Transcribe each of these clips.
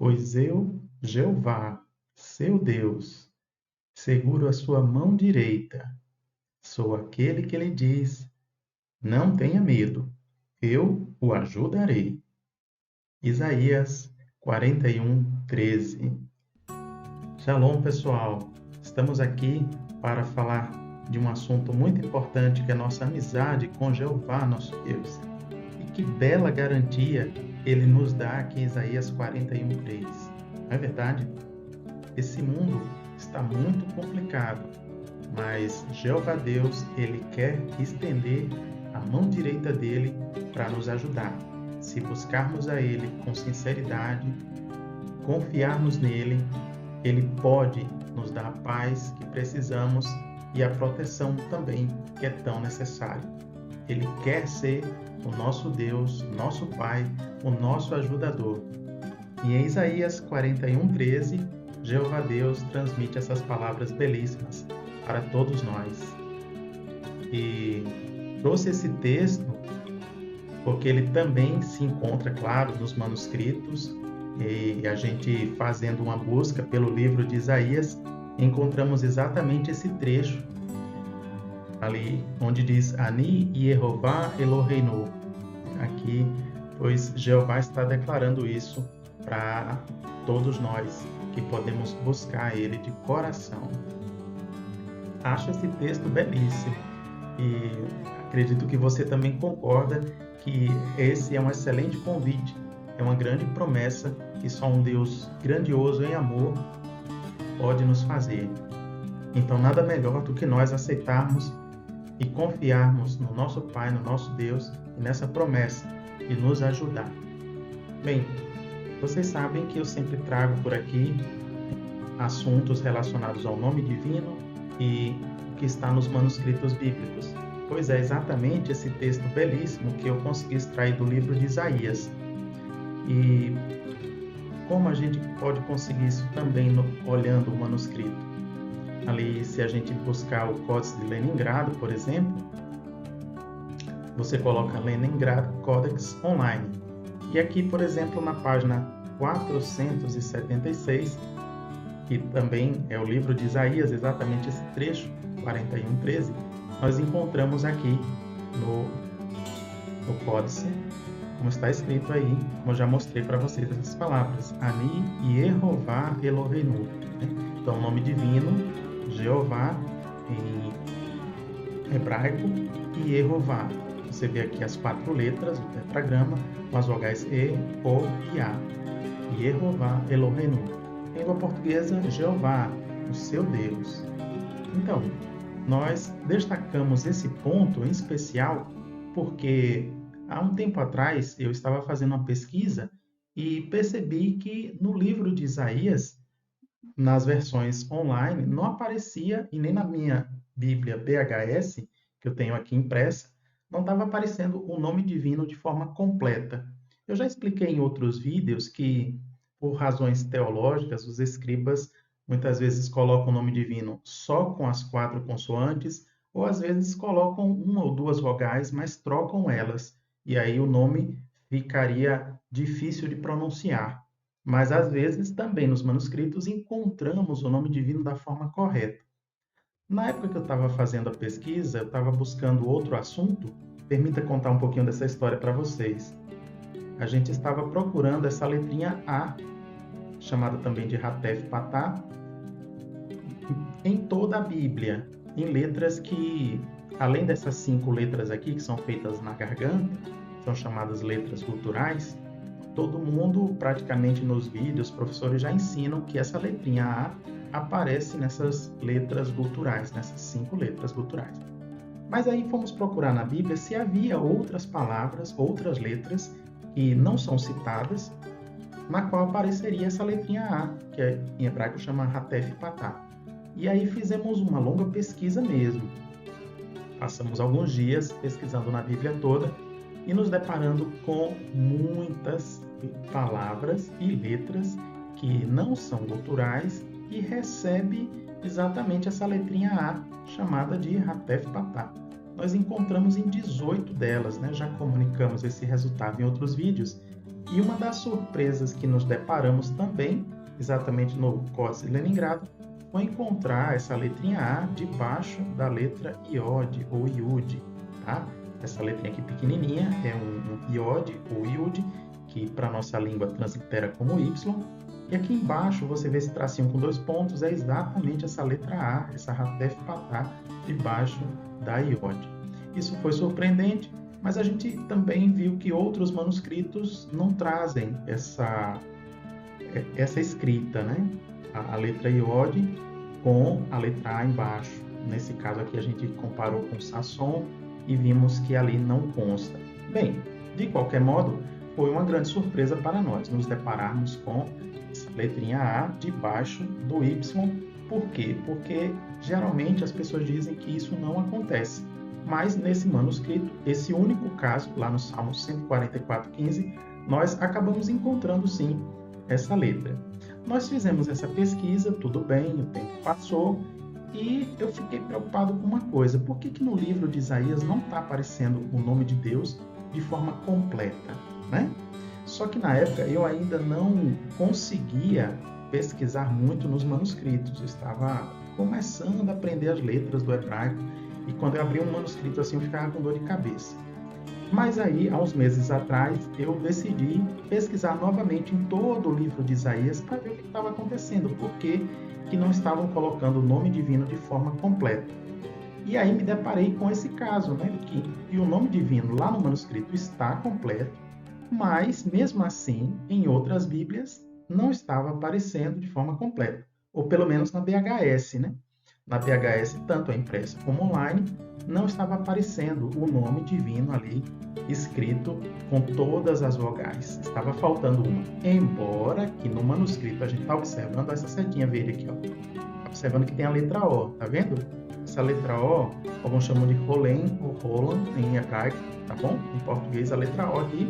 Pois eu, Jeová, seu Deus, seguro a sua mão direita. Sou aquele que lhe diz: não tenha medo, eu o ajudarei. Isaías 41:13. Shalom, pessoal. Estamos aqui para falar de um assunto muito importante, que é a nossa amizade com Jeová, nosso Deus. E que bela garantia ele nos dá aqui em Isaías 41:3. Não é verdade? Esse mundo está muito complicado, mas Jeová Deus, ele quer estender a mão direita dele para nos ajudar. Se buscarmos a ele com sinceridade, confiarmos nele, ele pode nos dar a paz que precisamos e a proteção também que é tão necessária. Ele quer ser o nosso Deus, nosso Pai, o nosso ajudador. E em Isaías 41:13, Jeová Deus transmite essas palavras belíssimas para todos nós. E trouxe esse texto porque ele também se encontra, claro, nos manuscritos, e a gente fazendo uma busca pelo livro de Isaías, encontramos exatamente esse trecho, ali onde diz Ani Yehová Eloheinu. Aqui, pois Jeová está declarando isso para todos nós, que podemos buscar ele de coração. Acho esse texto belíssimo e acredito que você também concorda que esse é um excelente convite, é uma grande promessa que só um Deus grandioso em amor pode nos fazer. Então, nada melhor do que nós aceitarmos e confiarmos no nosso Pai, no nosso Deus, e nessa promessa de nos ajudar. Bem, vocês sabem que eu sempre trago por aqui assuntos relacionados ao nome divino e o que está nos manuscritos bíblicos. Pois é exatamente esse texto belíssimo que eu consegui extrair do livro de Isaías. E como a gente pode conseguir isso também olhando o manuscrito? Ali, se a gente buscar o Códice de Leningrado, por exemplo, você coloca Leningrado Codex Online. E aqui, por exemplo, na página 476, que também é o livro de Isaías, exatamente esse trecho, 41:13, nós encontramos aqui no Códice, como está escrito aí, como eu já mostrei para vocês essas palavras, Ani Yehová Eloheinu. Então, o nome divino, Jeová, em hebraico, e Yehová. Você vê aqui as 4 letras do tetragrama, com as vogais E, O e A. Yehová Eloheinu. Em língua portuguesa, Jeová, o seu Deus. Então, nós destacamos esse ponto em especial porque há um tempo atrás eu estava fazendo uma pesquisa e percebi que no livro de Isaías, nas versões online, não aparecia, e nem na minha Bíblia BHS, que eu tenho aqui impressa, não estava aparecendo o nome divino de forma completa. Eu já expliquei em outros vídeos que, por razões teológicas, os escribas muitas vezes colocam o nome divino só com as 4 consoantes, ou às vezes colocam 1 ou 2 vogais, mas trocam elas, e aí o nome ficaria difícil de pronunciar. Mas às vezes também nos manuscritos encontramos o nome divino da forma correta. Na época que eu estava fazendo a pesquisa, eu estava buscando outro assunto. Permita contar um pouquinho dessa história para vocês. A gente estava procurando essa letrinha A, chamada também de Hatef Patá, em toda a Bíblia, em letras que, além dessas 5 letras aqui, que são feitas na garganta, são chamadas letras guturais, todo mundo, praticamente nos vídeos, os professores já ensinam que essa letrinha A aparece nessas letras guturais, nessas 5 letras guturais. Mas aí fomos procurar na Bíblia se havia outras palavras, outras letras, que não são citadas, na qual apareceria essa letrinha A, que em hebraico chama Hatef Patá. E aí fizemos uma longa pesquisa mesmo. Passamos alguns dias pesquisando na Bíblia toda e nos deparando com muitas palavras e letras que não são guturais e recebe exatamente essa letrinha A, chamada de Hatef Patá. Nós encontramos em 18 delas, já comunicamos esse resultado em outros vídeos, E uma das surpresas que nos deparamos também, exatamente no Códice de Leningrado, foi encontrar essa letrinha A debaixo da letra Iod ou Iud, tá? Essa letrinha aqui pequenininha é um Iod ou Iud, que para a nossa língua translitera como Y. E aqui embaixo você vê esse tracinho com 2 pontos, é exatamente essa letra A, essa Ratef Patá, debaixo da Iod. Isso foi surpreendente, mas a gente também viu que outros manuscritos não trazem essa escrita, né? A letra Iod com a letra A embaixo. Nesse caso aqui a gente comparou com Sasson e vimos que ali não consta. Bem, de qualquer modo, foi uma grande surpresa para nós nos depararmos com essa letrinha A debaixo do Y. Por quê? Porque geralmente as pessoas dizem que isso não acontece. Mas nesse manuscrito, esse único caso, lá no Salmo 144:15, nós acabamos encontrando sim essa letra. Nós fizemos essa pesquisa, tudo bem, o tempo passou, e eu fiquei preocupado com uma coisa: por que no livro de Isaías não está aparecendo o nome de Deus de forma completa, né? Só que na época eu ainda não conseguia pesquisar muito nos manuscritos, eu estava começando a aprender as letras do hebraico, e quando eu abri um manuscrito assim eu ficava com dor de cabeça. Mas aí, há uns meses atrás, eu decidi pesquisar novamente em todo o livro de Isaías para ver o que estava acontecendo, por que não estavam colocando o nome divino de forma completa. E aí me deparei com esse caso, né, que o nome divino lá no manuscrito está completo, mas mesmo assim, em outras Bíblias, não estava aparecendo de forma completa, ou pelo menos na BHS, né? Na BHS, tanto a impressa como online, não estava aparecendo o nome divino ali escrito com todas as vogais. Estava faltando uma. Embora que no manuscrito a gente está observando essa setinha verde aqui, ó. Observando que tem a letra O, tá vendo? Essa letra O, alguns chamam de Rolen ou Roland em hebraico, tá bom? Em português a letra O aqui.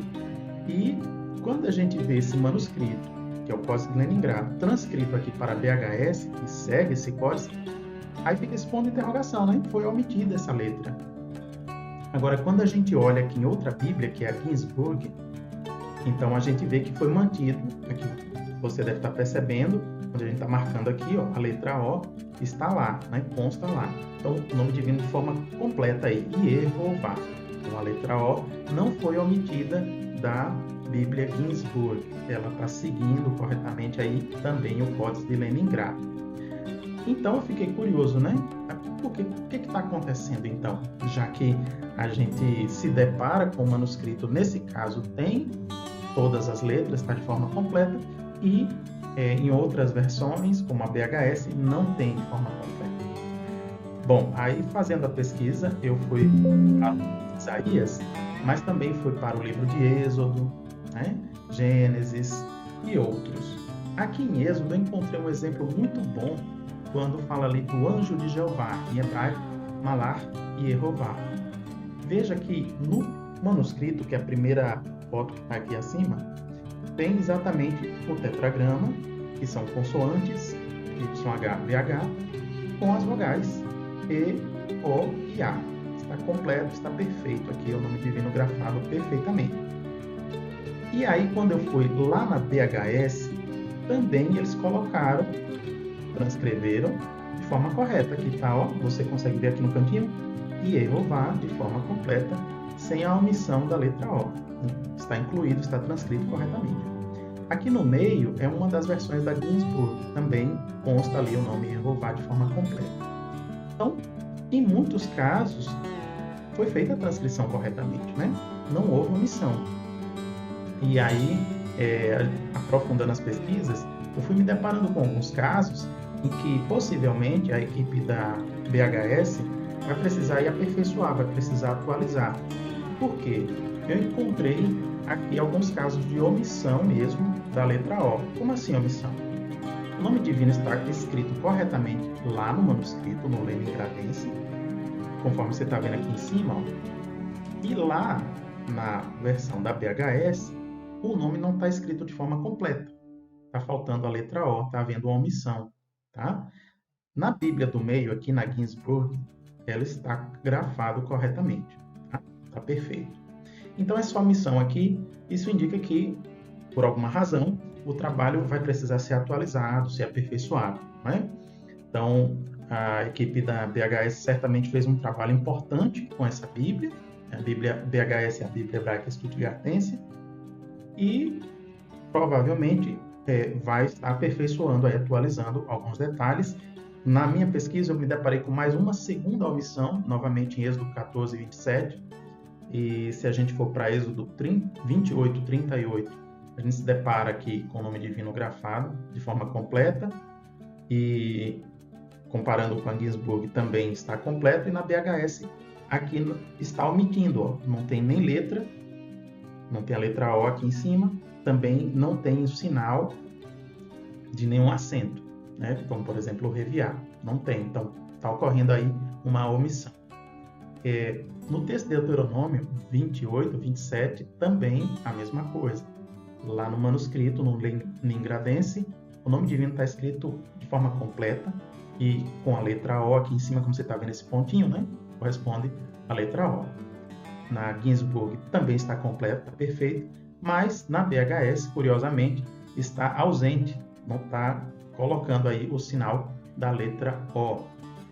E quando a gente vê esse manuscrito, que é o Códice de Leningrado, transcrito aqui para BHS, que segue esse códice, aí fica esse ponto de interrogação, né? Foi omitida essa letra. Agora, quando a gente olha aqui em outra Bíblia, que é a Ginsburg, então a gente vê que foi mantido, aqui você deve estar percebendo, onde a gente está marcando aqui, ó, a letra O está lá, né? Consta lá. Então, o nome divino de forma completa aí, Yehová. Então, a letra O não foi omitida da Bíblia Ginsburg. Ela está seguindo corretamente aí também o Códice de Leningrado. Então eu fiquei curioso, né? O que está acontecendo então? Já que a gente se depara com o manuscrito, nesse caso tem todas as letras, está de forma completa, e em outras versões, como a BHS, não tem de forma completa. Bom, aí fazendo a pesquisa, eu fui para Isaías, mas também fui para o livro de Êxodo, né? Gênesis e outros. Aqui em Êxodo eu encontrei um exemplo muito bom quando fala ali do anjo de Jeová, em hebraico, Malar e Yehová. Veja que no manuscrito, que é a primeira foto que está aqui acima, tem exatamente o tetragrama, que são consoantes, YH, VH, com as vogais E, O e A. Está completo, está perfeito aqui, é o nome divino grafado perfeitamente. E aí, quando eu fui lá na BHS, também eles colocaram, transcreveram de forma correta. Aqui está, ó, você consegue ver aqui no cantinho, Yehová de forma completa, sem a omissão da letra O. Está incluído, está transcrito corretamente. Aqui no meio é uma das versões da Ginsburg, também consta ali o nome Yehová de forma completa. Então, em muitos casos, foi feita a transcrição corretamente, né? Não houve omissão. E aí, aprofundando as pesquisas, eu fui me deparando com alguns casos em que possivelmente a equipe da BHS vai precisar ir aperfeiçoar, vai precisar atualizar. Por quê? Eu encontrei aqui alguns casos de omissão mesmo da letra O. Como assim omissão? O nome divino está escrito corretamente lá no manuscrito, no Leningradense, conforme você está vendo aqui em cima, ó. E lá na versão da BHS, o nome não está escrito de forma completa. Está faltando a letra O, está havendo uma omissão. Tá? Na Bíblia do meio, aqui na Ginsburg, ela está grafado corretamente. Tá? Tá perfeito. Então, essa omissão aqui, isso indica que por alguma razão, o trabalho vai precisar ser atualizado, ser aperfeiçoado, né? Então, a equipe da BHS certamente fez um trabalho importante com essa Bíblia. A Bíblia BHS é a Bíblia Hebraica Stuttgartense, e provavelmente vai estar aperfeiçoando, aí, atualizando alguns detalhes. Na minha pesquisa, eu me deparei com mais uma segunda omissão, novamente em Êxodo 14, 27. E se a gente for para Êxodo 28, 38, a gente se depara aqui com o nome divino grafado de forma completa. E comparando com a Ginsburg, também está completo. E na BHS, aqui está omitindo, ó, não tem nem letra, não tem a letra O aqui em cima, também não tem o sinal de nenhum acento, né? Como, por exemplo, o reviar. Não tem. Então, está ocorrendo aí uma omissão. No texto de Deuteronômio 28, 27, também a mesma coisa. Lá no manuscrito, no Lingradense, o nome divino está escrito de forma completa e com a letra O aqui em cima, como você está vendo esse pontinho, né? Corresponde à letra O. Na Ginsburg também está completo, está perfeito, mas na BHS, curiosamente, está ausente, não está colocando aí o sinal da letra O.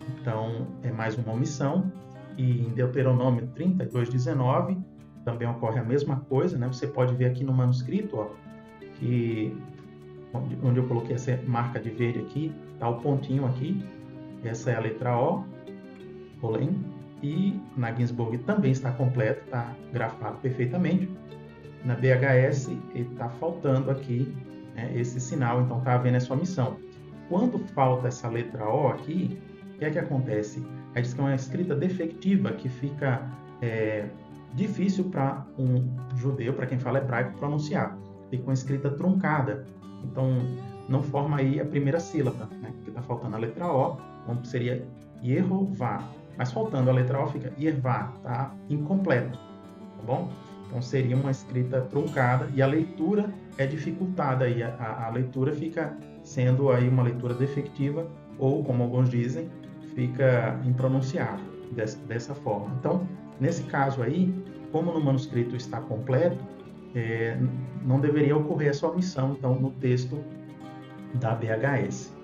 Então, é mais uma omissão. E em Deuteronômio 32, 19, também ocorre a mesma coisa, né? Você pode ver aqui no manuscrito, ó, que onde eu coloquei essa marca de verde aqui, está o pontinho aqui, essa é a letra O, Olen, e na Ginsburg também está completo, está grafado perfeitamente. Na BHS está faltando aqui, né, esse sinal, então está havendo essa omissão. Quando falta essa letra O aqui, o que é que acontece? Aí diz que é uma escrita defectiva que fica difícil para um judeu, para quem fala hebraico, pronunciar. Fica uma escrita truncada. Então, não forma aí a primeira sílaba, né? Porque está faltando a letra O, onde seria Yehová. Mas faltando a letra O, fica Yervá, está incompleto, tá bom? Então, seria uma escrita truncada e a leitura é dificultada. Aí a leitura fica sendo aí uma leitura defectiva ou, como alguns dizem, fica impronunciável dessa forma. Então, nesse caso aí, como no manuscrito está completo, não deveria ocorrer essa omissão, então, no texto da BHS.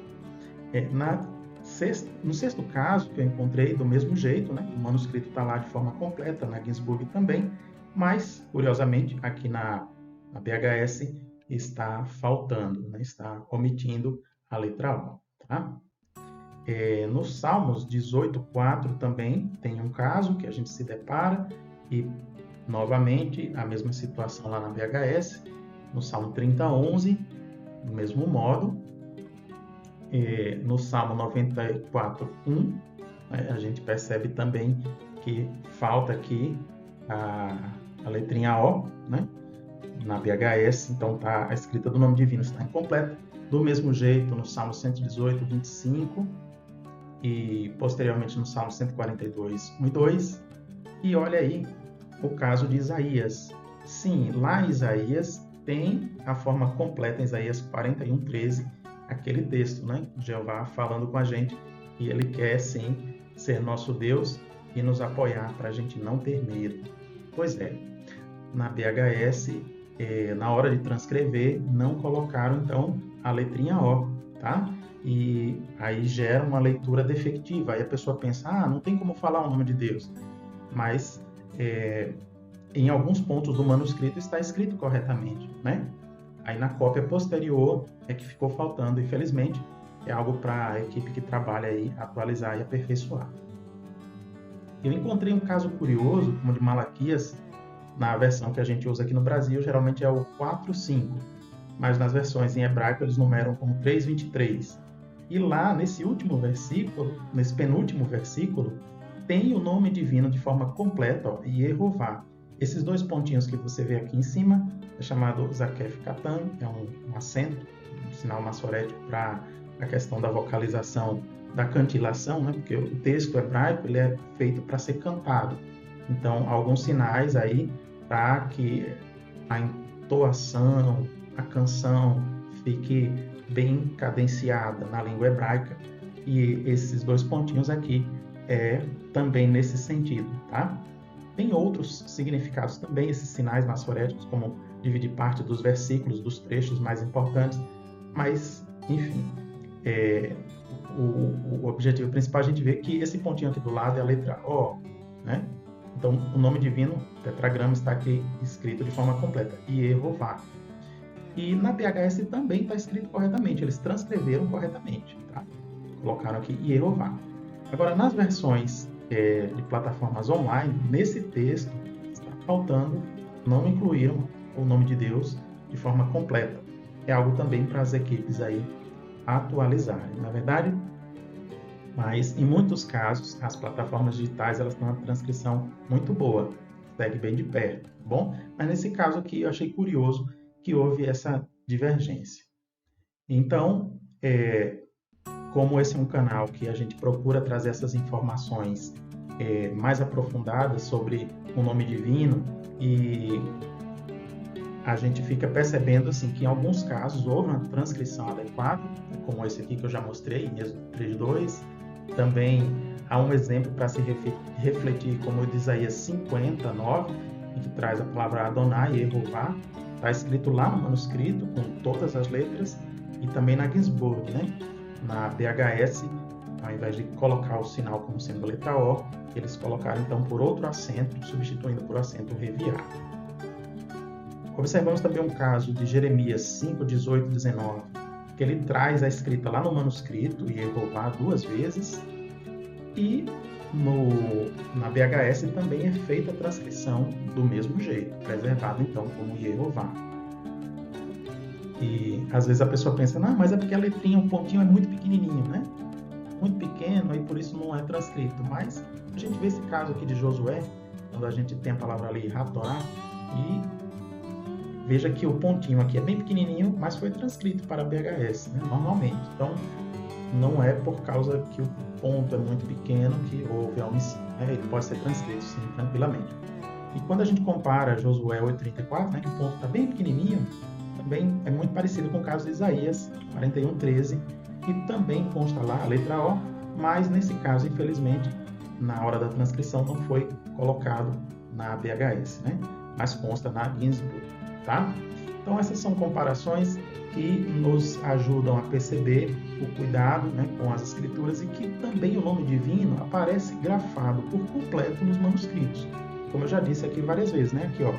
No sexto caso, que eu encontrei do mesmo jeito, né? O manuscrito está lá de forma completa, na Ginsburg também, mas, curiosamente, aqui na BHS está faltando, né? Está omitindo a letra O. Tá? Nos Salmos 18:4 também tem um caso que a gente se depara e, novamente, a mesma situação lá na BHS. No Salmo 30:11, do mesmo modo. No Salmo 94:1, a gente percebe também que falta aqui a letrinha O, né? Na BHS, então a escrita do nome divino está incompleta. Do mesmo jeito, no Salmo 118, 25, e posteriormente no Salmo 142, 1 e 2. E olha aí o caso de Isaías. Sim, lá em Isaías tem a forma completa, em Isaías 41, 13, aquele texto, né? Jeová falando com a gente, e ele quer sim ser nosso Deus e nos apoiar para a gente não ter medo. Pois é, na BHS, na hora de transcrever, não colocaram então a letrinha O, tá? E aí gera uma leitura defectiva. Aí a pessoa pensa, não tem como falar o nome de Deus. Mas em alguns pontos do manuscrito está escrito corretamente, né? Aí na cópia posterior é que ficou faltando. Infelizmente, é algo para a equipe que trabalha aí atualizar e aperfeiçoar. Eu encontrei um caso curioso, como o de Malaquias, na versão que a gente usa aqui no Brasil, geralmente é o 4:5, mas nas versões em hebraico eles numeram como 3:23. E lá, nesse último versículo, nesse penúltimo versículo, tem o nome divino de forma completa, ó, Yehová. Esses dois pontinhos que você vê aqui em cima é chamado Zakef Katan, é um acento, um sinal maçorético para a questão da vocalização, da cantilação, né? Porque o texto hebraico ele é feito para ser cantado. Então, alguns sinais aí para que a entoação, a canção fique bem cadenciada na língua hebraica. E esses dois pontinhos aqui é também nesse sentido, tá? Tem outros significados também, esses sinais maçoréticos, como dividir parte dos versículos, dos trechos mais importantes, mas, enfim, o objetivo principal a gente vê que esse pontinho aqui do lado é a letra O, né? Então, o nome divino, tetragrama, está aqui escrito de forma completa, Yehová. E na BHS também está escrito corretamente, eles transcreveram corretamente, tá? Colocaram aqui Yehová. Agora, nas versões de plataformas online, nesse texto está faltando, não incluíram o nome de Deus de forma completa. É algo também para as equipes aí atualizarem, na verdade. Mas, em muitos casos, as plataformas digitais elas têm uma transcrição muito boa, segue bem de perto, tá bom? Mas nesse caso aqui eu achei curioso que houve essa divergência. Então, como esse é um canal que a gente procura trazer essas informações mais aprofundadas sobre o nome divino, e a gente fica percebendo assim, que em alguns casos houve uma transcrição adequada, como esse aqui que eu já mostrei, em Êxodo 3:2. Também há um exemplo para se refletir, como o de Isaías 50:9, em que traz a palavra Adonai, Yehová. Está escrito lá no manuscrito, com todas as letras, e também na Ginsburg, né? Na BHS, ao invés de colocar o sinal como sendo a letra O, eles colocaram então por outro acento, substituindo por acento Reviar. Observamos também um caso de Jeremias 5:18-19, que ele traz a escrita lá no manuscrito, Yehová, 2 vezes, e na BHS também é feita a transcrição do mesmo jeito, preservado então como Yehová. E às vezes a pessoa pensa, não, mas é porque a letrinha, o pontinho é muito pequenininho, né? Muito pequeno e por isso não é transcrito. Mas a gente vê esse caso aqui de Josué, quando a gente tem a palavra ali, Hatorá, e veja que o pontinho aqui é bem pequenininho, mas foi transcrito para a BHS, né, normalmente. Então, não é por causa que o ponto é muito pequeno que houve a omissão, né? Ele pode ser transcrito, sim, tranquilamente. E quando a gente compara Josué 8:34, né, que o ponto está bem pequenininho, também é muito parecido com o caso de Isaías 41:13, que também consta lá a letra O, mas nesse caso, infelizmente, na hora da transcrição não foi colocado na BHS, né? Mas consta na Ginsburg, tá? Então essas são comparações que nos ajudam a perceber o cuidado, né, com as escrituras, e que também o nome divino aparece grafado por completo nos manuscritos. Como eu já disse aqui várias vezes, né? Aqui, ó,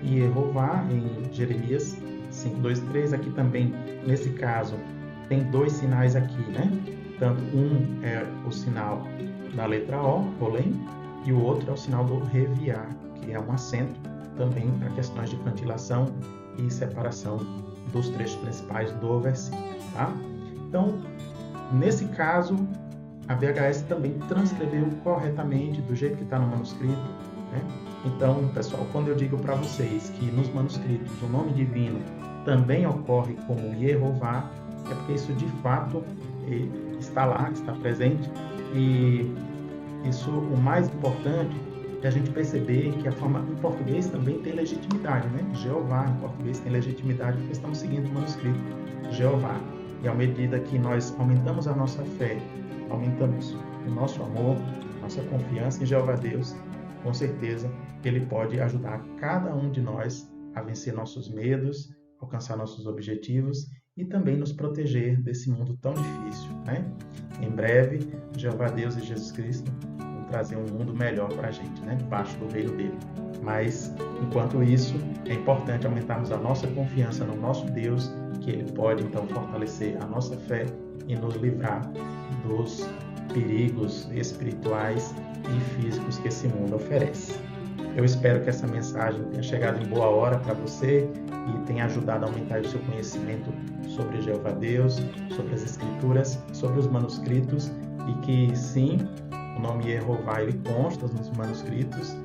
Yehová em Jeremias 5:2-3, aqui também, nesse caso, tem 2 sinais aqui, né? Tanto um é o sinal da letra O, Olém, e o outro é o sinal do Reviar, que é um acento também para questões de cantilação e separação dos trechos principais do versículo, tá? Então, nesse caso, a BHS também transcreveu corretamente do jeito que está no manuscrito, né? Então, pessoal, quando eu digo para vocês que nos manuscritos o nome divino também ocorre como Yehová, é porque isso de fato está lá, está presente, e isso, o mais importante é a gente perceber que a forma em português também tem legitimidade, né? Jeová em português tem legitimidade porque estamos seguindo o manuscrito Jeová. E à medida que nós aumentamos a nossa fé, aumentamos o nosso amor, nossa confiança em Jeová Deus, com certeza Ele pode ajudar cada um de nós a vencer nossos medos, alcançar nossos objetivos e também nos proteger desse mundo tão difícil, né? Em breve, Jeová Deus e Jesus Cristo vão trazer um mundo melhor para a gente, né? Debaixo do reino dele. Mas, enquanto isso, é importante aumentarmos a nossa confiança no nosso Deus, que Ele pode, então, fortalecer a nossa fé e nos livrar dos perigos espirituais e físicos que esse mundo oferece. Eu espero que essa mensagem tenha chegado em boa hora para você e tenha ajudado a aumentar o seu conhecimento sobre Jeová Deus, sobre as Escrituras, sobre os manuscritos, e que, sim, o nome Yehová ele consta nos manuscritos.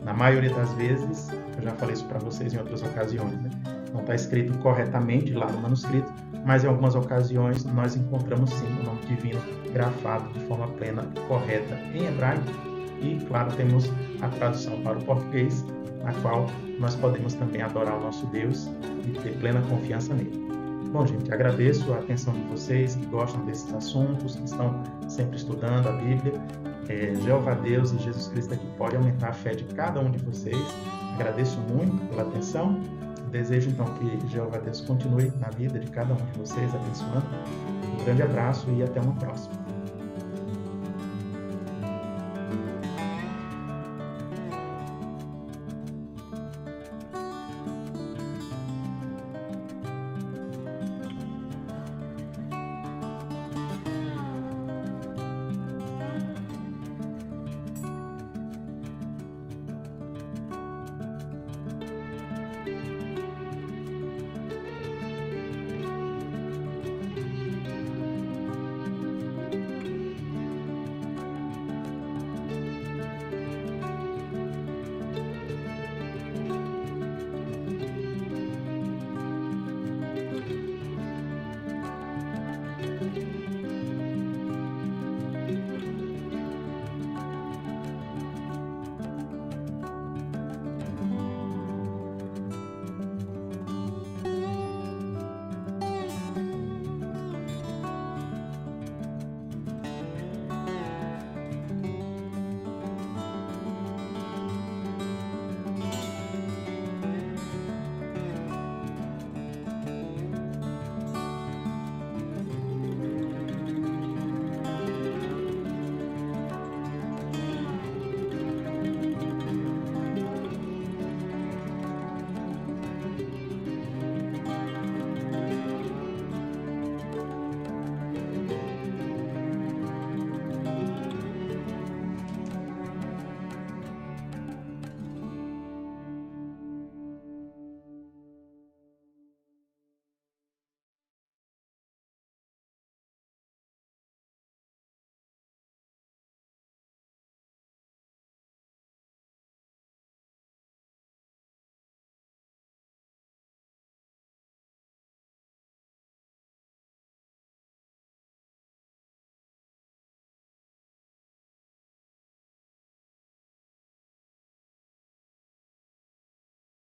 Na maioria das vezes, eu já falei isso para vocês em outras ocasiões, né? Não está escrito corretamente lá no manuscrito, mas em algumas ocasiões nós encontramos sim o nome divino grafado de forma plena e correta em hebraico. E, claro, temos a tradução para o português, na qual nós podemos também adorar o nosso Deus e ter plena confiança nele. Bom, gente, agradeço a atenção de vocês que gostam desses assuntos, que estão sempre estudando a Bíblia. Jeová Deus e Jesus Cristo aqui pode aumentar a fé de cada um de vocês. Agradeço muito pela atenção. desejo então que Jeová Deus continue na vida de cada um de vocês, abençoando. Um grande abraço e até uma próxima.